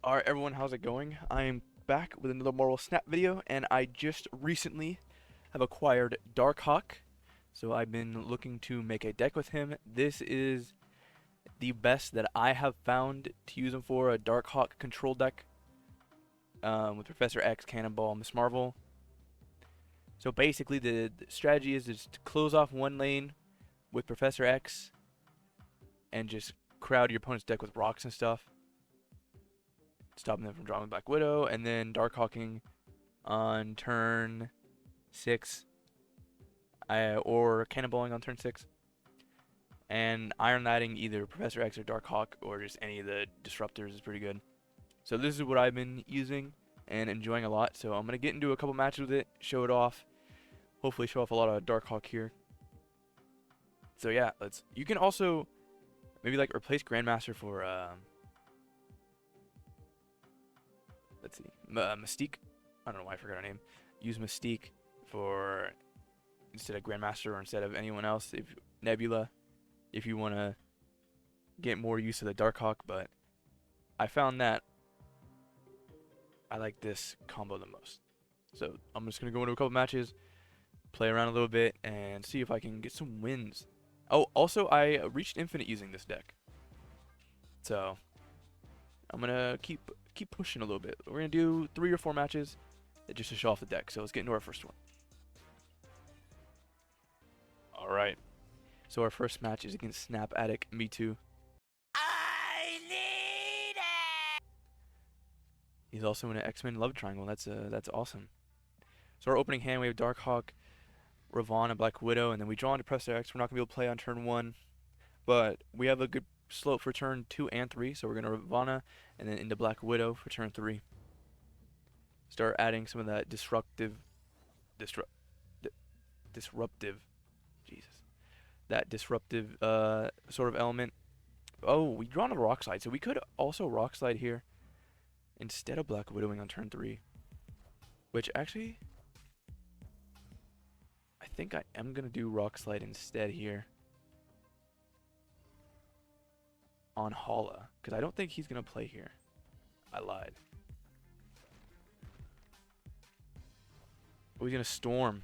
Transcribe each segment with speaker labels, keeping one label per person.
Speaker 1: Alright everyone, how's it going? I'm back with another Marvel Snap video, and I just recently have acquired Darkhawk. So I've been looking to make a deck with him. This is the best that I have found to use him for, a Darkhawk control deck. With Professor X, Cannonball, and Miss Marvel. So basically the strategy is just to close off one lane with Professor X and just crowd your opponent's deck with rocks and stuff, stopping them from drawing Black Widow, and then Darkhawking on turn 6, or Cannonballing on turn 6, and Iron Ladding either Professor X or Darkhawk, or just any of the disruptors is pretty good. So this is what I've been using and enjoying a lot, so I'm going to get into a couple matches with it, show it off, hopefully show off a lot of Darkhawk here. So yeah, you can also maybe like replace Grandmaster for let's see, Mystique. I don't know why I forgot her name. Use Mystique for instead of Grandmaster, or instead of anyone else, if Nebula, if you want to get more use of the Darkhawk. But I found that I like this combo the most. So I'm just gonna go into a couple matches, play around a little bit, and see if I can get some wins. Oh, also I reached infinite using this deck, so I'm gonna keep pushing a little bit. We're gonna do 3 or 4 matches just to show off the deck. So let's get into our first one. All right. So our first match is against Snap Addict. Me too. I need it. He's also in an X-Men love triangle. That's awesome. So our opening hand, we have Darkhawk, Ravonna, and Black Widow, and then we draw into Professor X. We're not gonna be able to play on turn 1, but we have a good slope for turn 2 and 3, so we're gonna Ravonna and then into Black Widow for turn 3. Start adding some of that disruptive, sort of element. Oh, we draw on a rock slide, so we could also rock slide here instead of Black Widowing on turn 3, which actually I think I am gonna do rock slide instead here on Hala, because I don't think he's gonna play here. I lied. Oh, he's gonna storm.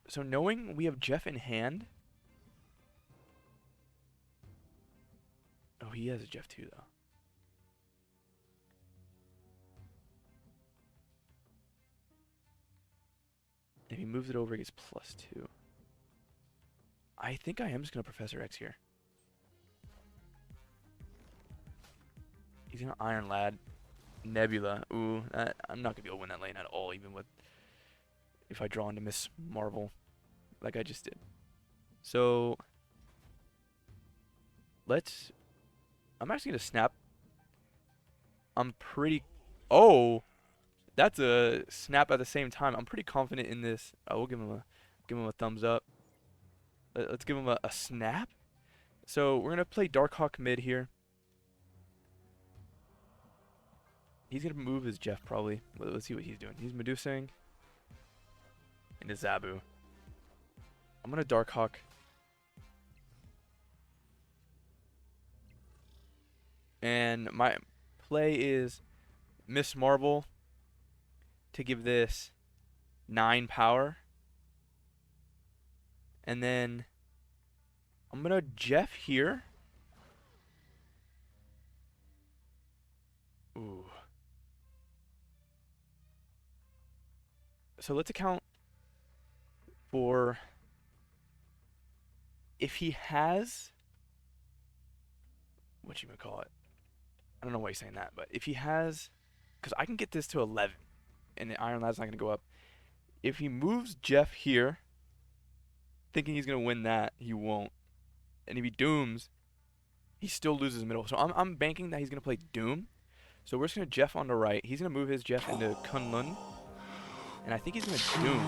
Speaker 1: So knowing we have Jeff in hand. Oh, he has a Jeff too, though. If he moves it over, he gets +2. I think I am just gonna Professor X here. He's gonna Iron Lad Nebula. Ooh, I'm not gonna be able to win that lane at all, even with if I draw into Miss Marvel like I just did. So I'm actually gonna snap. Oh, that's a snap at the same time. I'm pretty confident in this. I will give him a thumbs up. Let's give him a snap. So we're gonna play Darkhawk mid here. He's gonna move his Jeff probably. Let's see what he's doing. He's Medusing into Zabu. I'm gonna Darkhawk. And my play is Miss Marvel to give this 9 power. And then I'm gonna Jeff here. Ooh. So let's account for if he has, what you gonna call it? I don't know why he's saying that, but if he has, because I can get this to 11, and the Iron Lad's not gonna go up. If he moves Jeff here, thinking he's gonna win that, he won't. And if he dooms, he still loses middle. So I'm banking that he's gonna play Doom. So we're just gonna Jeff on the right. He's gonna move his Jeff into Kunlun, and I think he's gonna Doom,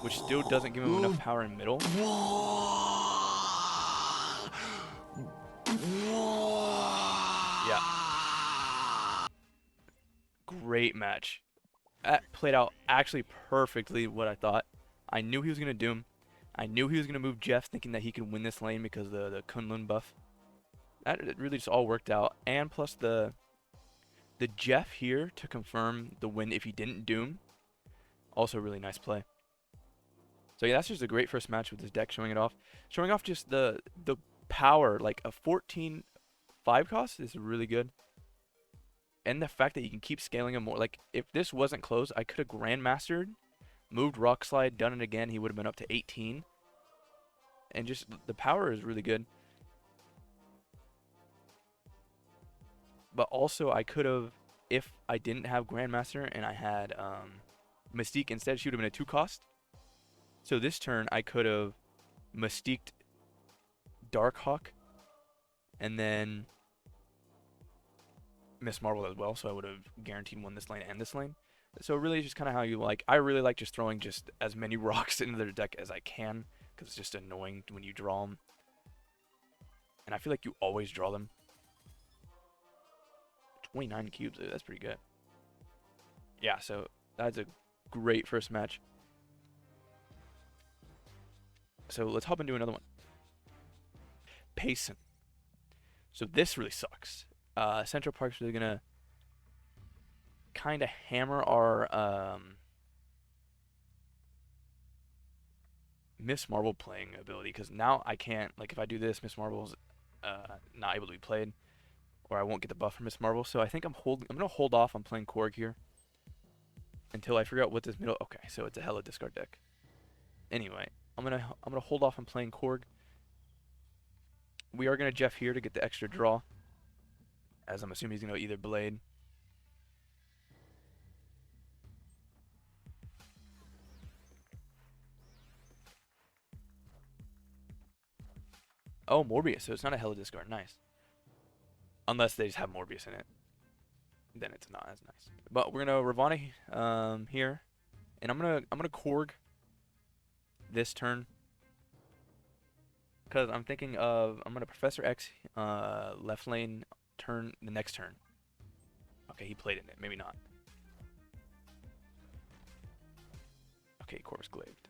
Speaker 1: which still doesn't give him enough power in middle. Yeah. Great match. That played out actually perfectly what I thought. I knew he was gonna Doom. I knew he was going to move Jeff, thinking that he could win this lane because of the Kunlun buff. That it really just all worked out. And plus the Jeff here to confirm the win if he didn't Doom. Also really nice play. So yeah, that's just a great first match with this deck, showing it off. Showing off just the power, like a 14/5 cost is really good. And the fact that you can keep scaling him more. Like, if this wasn't close, I could have Grandmastered, moved Rock Slide, done it again. He would have been up to 18. And just the power is really good. But also, I could have, if I didn't have Grandmaster and I had Mystique instead, she would have been a 2 cost. So this turn, I could have Mystiqued Darkhawk and then Miss Marvel as well, so I would have guaranteed won this lane and this lane. So really just kind of how you like. I really like just throwing just as many rocks into their deck as I can, because it's just annoying when you draw them. And I feel like you always draw them. 29 cubes, that's pretty good. Yeah, so that's a great first match. So let's hop into another one. Payson. So this really sucks. Central Park's really gonna kind of hammer our Miss Marvel playing ability, because now I can't, like, if I do this, Miss Marvel's not able to be played, or I won't get the buff from Miss Marvel. So I think I'm gonna hold off on playing Korg here until I figure out what this middle. Okay, so it's a hella discard deck. Anyway, I'm gonna hold off on playing Korg. We are gonna Jeff here to get the extra draw, as I'm assuming he's gonna either Blade. Oh, Morbius, so it's not a hella discard. Nice. Unless they just have Morbius in it. Then it's not as nice. But we're gonna Ravana here. And I'm gonna Korg this turn. Because I'm thinking of, I'm gonna Professor X left lane turn the next turn. Okay, he played in it, maybe not. Okay, Corvus Glaved.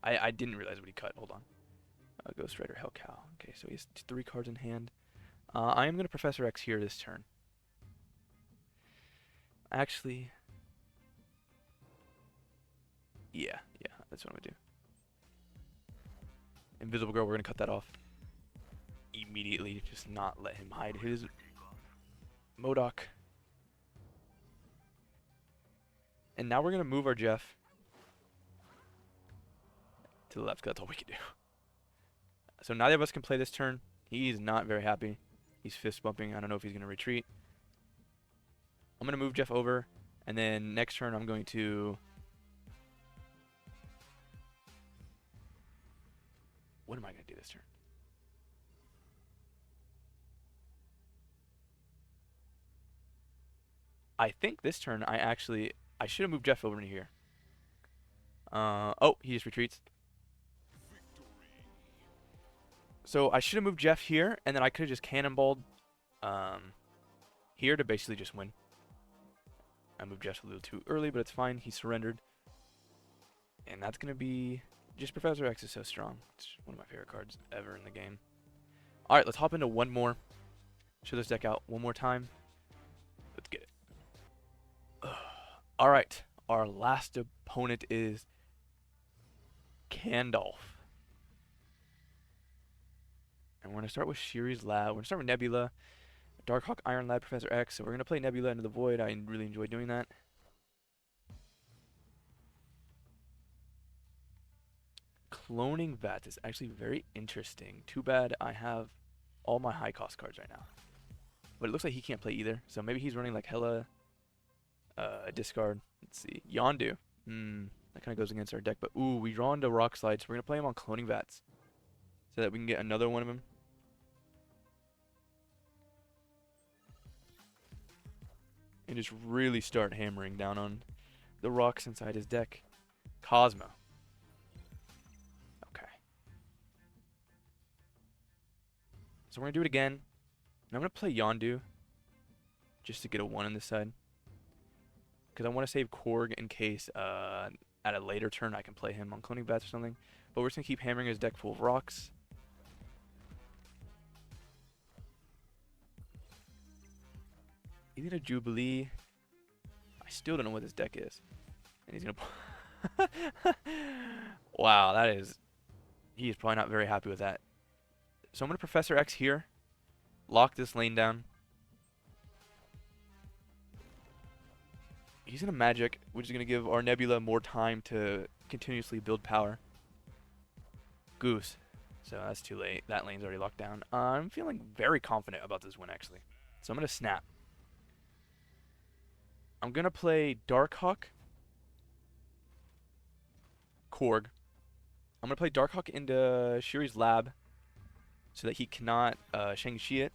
Speaker 1: I didn't realize what he cut. Hold on. Ghost Rider Hellcow. Okay, so he has 3 cards in hand. I am going to Professor X here this turn. Actually, yeah, that's what I'm going to do. Invisible Girl, we're going to cut that off immediately. Just not let him hide his MODOK. And now we're going to move our Jeff to the left, because that's all we can do. So neither of us can play this turn. He's not very happy. He's fist bumping. I don't know if he's going to retreat. I'm going to move Jeff over, and then next turn I'm going to... What am I going to do this turn? I think this turn I should have moved Jeff over to here. Oh, he just retreats. So I should have moved Jeff here, and then I could have just cannonballed here to basically just win. I moved Jeff a little too early, but it's fine. He surrendered. And that's going to be... Just Professor X is so strong. It's one of my favorite cards ever in the game. Alright, let's hop into one more. Show this deck out one more time. Let's get it. Alright, our last opponent is Candolph. And we're going to start with Shiri's Lab. We're going to start with Nebula, Darkhawk, Iron Lad, Professor X. So we're going to play Nebula into the Void. I really enjoy doing that. Cloning Vats is actually very interesting. Too bad I have all my high cost cards right now. But it looks like he can't play either. So maybe he's running like hella discard. Let's see. Yondu. That kind of goes against our deck. But ooh, we draw into Rock Slide. So we're going to play him on Cloning Vats, so that we can get another one of him. And just really start hammering down on the rocks inside his deck. Cosmo. Okay. So we're going to do it again. And I'm going to play Yondu just to get a 1 on this side, because I want to save Korg in case at a later turn I can play him on cloning bats or something. But we're just going to keep hammering his deck full of rocks. He's going to Jubilee. I still don't know what this deck is. And he's going to... Wow, that is... He is probably not very happy with that. So I'm going to Professor X here. Lock this lane down. He's going to Magic, which is going to give our Nebula more time to continuously build power. Goose. So that's too late. That lane's already locked down. I'm feeling very confident about this win, actually. So I'm going to snap. I'm going to play Darkhawk. Korg. I'm going to play Darkhawk into Shuri's lab so that he cannot Shang-Chi it.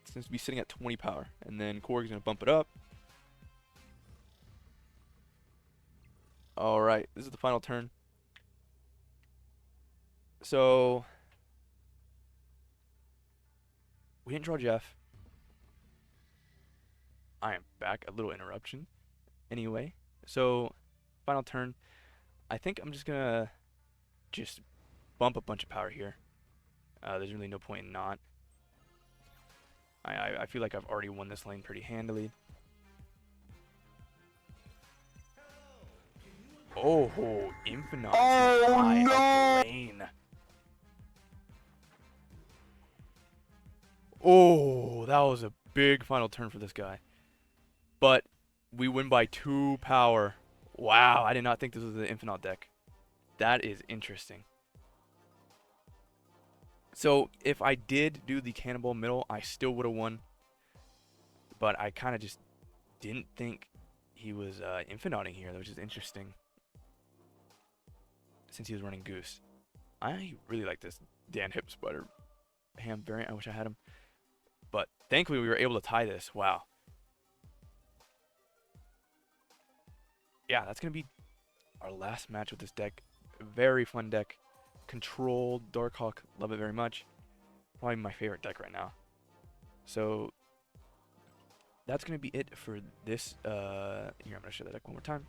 Speaker 1: It seems to be sitting at 20 power. And then Korg's going to bump it up. Alright, this is the final turn. So, we didn't draw Jeff. I am back. A little interruption. Anyway, so, final turn. I think I'm just gonna bump a bunch of power here. There's really no point in not. I feel like I've already won this lane pretty handily. Oh, Infinite.
Speaker 2: Oh, no!
Speaker 1: Lane. Oh, that was a big final turn for this guy. But we win by 2 power. Wow, I did not think this was the Infinite deck. That is interesting. So, if I did do the Cannonball middle, I still would have won. But I kind of just didn't think he was infiniting here, which is interesting. Since he was running Goose. I really like this Dan Hip Spider Ham variant. I wish I had him. But thankfully we were able to tie this. Wow. Yeah, that's going to be our last match with this deck. Very fun deck. Control, Darkhawk, love it very much. Probably my favorite deck right now. So that's going to be it for this. Here, I'm going to show that deck one more time.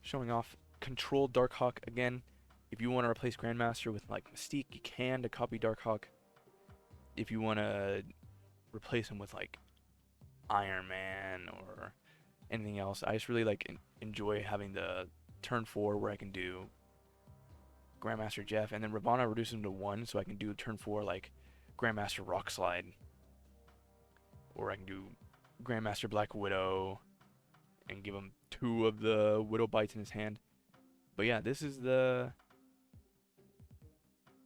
Speaker 1: Showing off Control Darkhawk again. If you want to replace Grandmaster with like Mystique, you can to copy Darkhawk. If you want to replace him with like Iron Man or anything else, I just really like enjoy having the turn 4 where I can do Grandmaster Jeff, and then Ravana reduces him to 1, so I can do turn 4 like Grandmaster Rock Slide, or I can do Grandmaster Black Widow and give him 2 of the Widow Bites in his hand. But yeah, this is the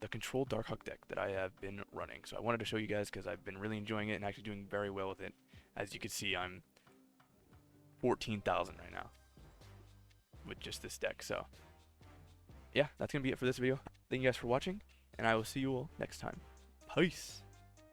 Speaker 1: Control Darkhawk deck that I have been running. So I wanted to show you guys because I've been really enjoying it and actually doing very well with it. As you can see, I'm 14,000 right now with just this deck. So yeah, that's going to be it for this video. Thank you guys for watching, and I will see you all next time. Peace!